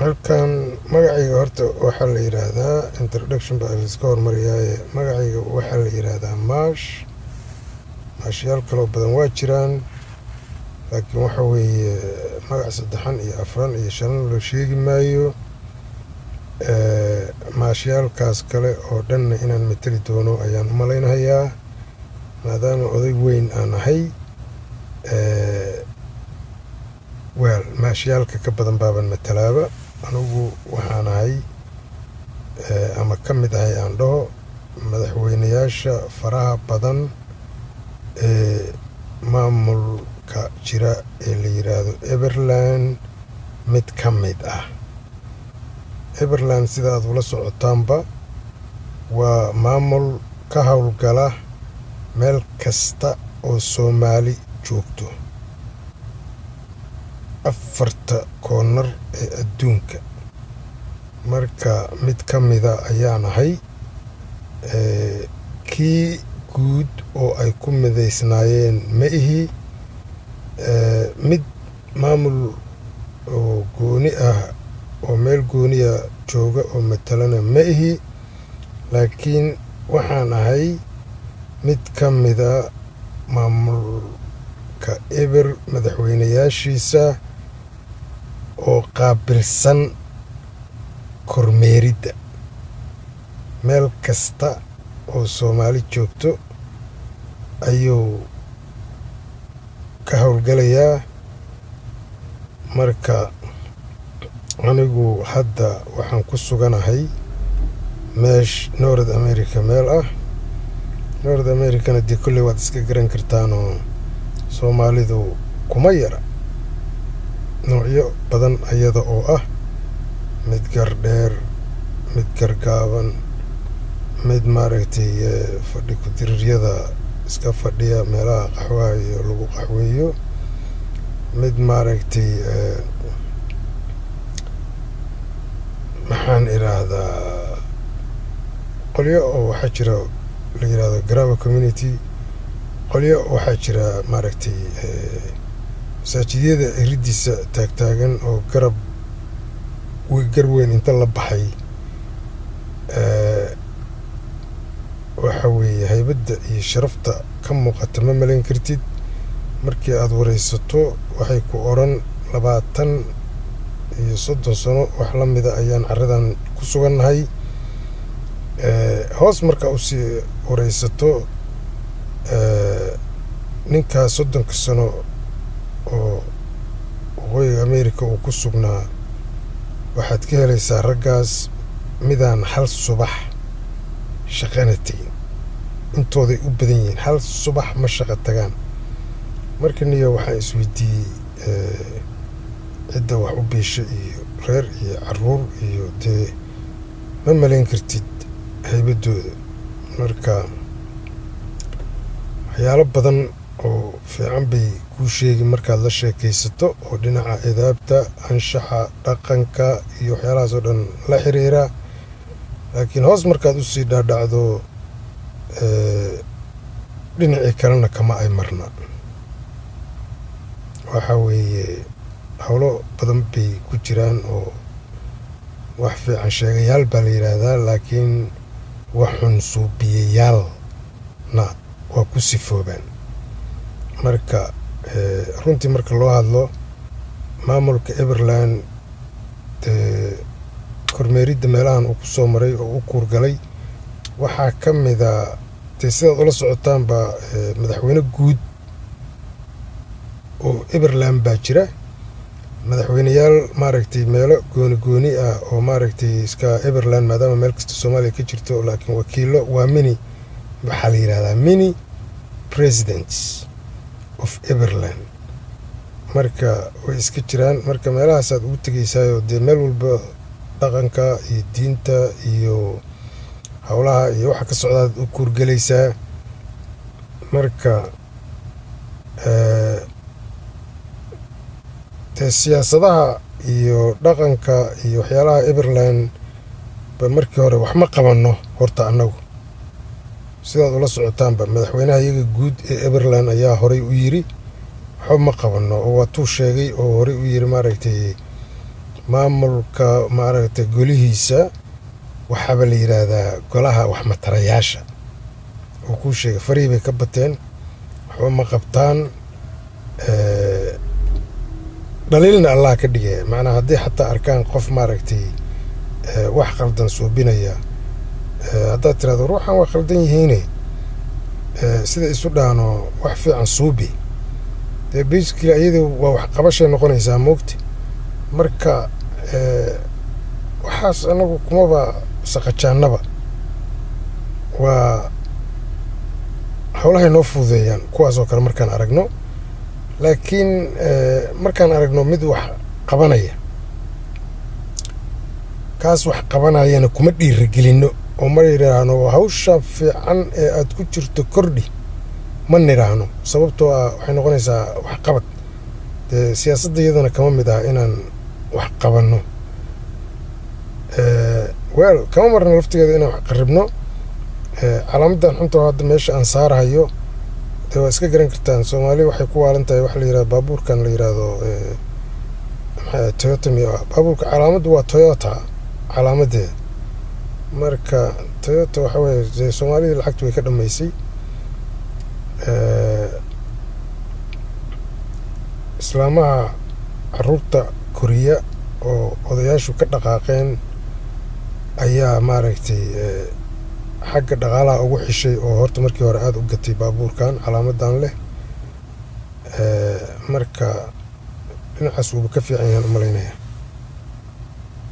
halkan magacayga horta waxaa la yiraahdaa introduction baa la iska hormariyaaye magacayga waxaa la yiraahdaa maashyaal kaloo badan waa jiraan laakiin waxa weeye magac saddexan iyo afran iyo shanan loo sheegi maayo. maashyaalkaas kale oo dhanna inaan matali doono ayaan u malaynayaa maadaama oday weyn aan ahay. maashyaalka ka badan baaban matalaaba anigu waxaan ahay ama ka mid ahay aan dhaho madaxweynayaasha faraha badan ee maamulka jira ee la yiraahdo Eberland mid ka mid ah. Eberland sida aad ula socotaanba waa maamul ka howlgala meel kasta oo Soomaali joogto, afarta koonar ee adduunka. marka mid ka mida ayaan ahay kii guud oo ay ku midaysnaayeen ma ihi mid maamul oo gooni ah oo meel gooniya jooga oo matalana ma ihi, laakiin waxaan ahay mid ka mida maamulka madaxweynayaashiisa oo qaabilsan kormeeridda meel kasta oo Soomaali joogto ayuu ka howlgalayaa. marka anigu hadda waxaan ku suganahay North America meel ah. North Americana dee kolley waad iska garan kartaanoo Soomaalidu kuma yara noocyo badan ayada oo ah mid gardheer, mid gargaaban, mid maaragtay fadhi ku-diriiryada iska fadhiya meelaha qaxwaha iyo lagu qaxweeyo, mid maaragtay maxaan iraahdaa qolyo oo waxaa jira la yiraahdo Grava community, qolyo waxaa jira maaragtay masaajidyada iridiisa taagtaagan oo garweyn inta la baxay waxa weeye haybadda iyo sharafta ka muuqata ma malayn kartid. markii aad wareysato waxay ku oran 20 iyo 30 sano wax la mida ayaan caradan ku sugannahay. hoos marka u sii wareysato ninka 30 sano oo waqooyiga America uu ku sugnaa waxaad ka helaysaa raggaas midaan hal subax shaqana tagin, intooday u badan yihiin hal subax ma shaqo tagaan. marka niyo waxaan isweydiiyey cidda wax u beesha iyo reer iyo caruur iyo dee ma malayn kartid haybadooda. marka waxyaalo badan oo fiican bay kuu sheegi markaad la sheekaysato oo dhinaca edaabta, anshaxa, dhaqanka iyo waxyaalahaas oo dhan la xiriira. laakiin hoos markaad u sii dhaadhacdo dhinacii kalena kama ay marna. waxa weeye howlo badan bay ku jiraan oo wax fiican sheegayaal baa la yiraahdaa, laakiin wax xun suubiyayaalna waa ku sifoobaan. marka runtii marka loo hadlo maamulka Eberland kormeeridda meelahan uu ku soo maray oo u kuurgalay waxaa ka mida dee sidaad ula socotaanba madaxweyne guud oo Eberland baa jira, madaxweynayaal maaragtay meelo gooni ah oo maaragtay iska Eberland maadaama meel kasta Soomaaliya ka jirto, laakiin wakiilo waa waxaa la yiraahdaa mini presidents of Eberland. marka way iska jiraan. marka meelahaasaad ugu tegaysaayoo dee meel walba dhaqanka iyo diinta iyo howlaha iyo waxa ka socdaad u kuurgelaysaa. marka dee siyaasadaha iyo dhaqanka iyo waxyaalaha Eberland ba markii hore wax ma qabanno horta annagu. sidaad ula socotaanba madaxweynaha iyaga guud ee Eberland ayaa horey u yiri waxba ma qabanno, oo waa tuu sheegay oo horey u yiri maaragtay maamulka maaragtay golihiisa waxaaba la yidhaahdaa golaha wax matarayaasha oo kuu sheegay farihii bay ka bateen waxba ma qabtaan dhaliilna allah ka dhigaya macnaa haddii xataa arkaan qof maaragtay wax qaldan suubinaya haddaad tirahdo ruuxan waa qaldan yihiine sida isu dhaano wax fiican suubi dee basically iyadu waa wax qabashay noqonaysaa moogta marka waxaas anagu kumaba saqajaanaba waa howlahay noo fududeeyaan kuwaasoo kale markaan aragno laakiin markaan aragno mid wax qabanaya kaas wax qabanayana kuma dhiirigelinno oo ma nidhaahno hawsha fiican ee aad ku jirto kordhi ma nidhaahno sababtoo ah waxay noqonaysaa wax qabad dee siyaasadda iyadana kama mid ah inaan wax qabanno weel kama marna laftigeeda inaan wax qaribno calaamadan xuntao hadda meesha aan saarahayo dee waa iska garan kartaan soomaali waxay ku waalan tahay waxa la yidhahdo baabuurkan la yidhaahdo toyota baabuurka calaamaddu waa toyota calaamadeeda marka toyota waxa weeye dee soomaalida lacagtu way ka dhammaysay islaamaha caruurta koriya oo odayaashu ka dhaqaaqeen ayaa maaragtay xagga dhaqaalaha ugu xishay oo horta markii hore aada u gatay baabuurkan calaamadan leh marka dhinacaas wuuba ka fiican yahaan u malaynaya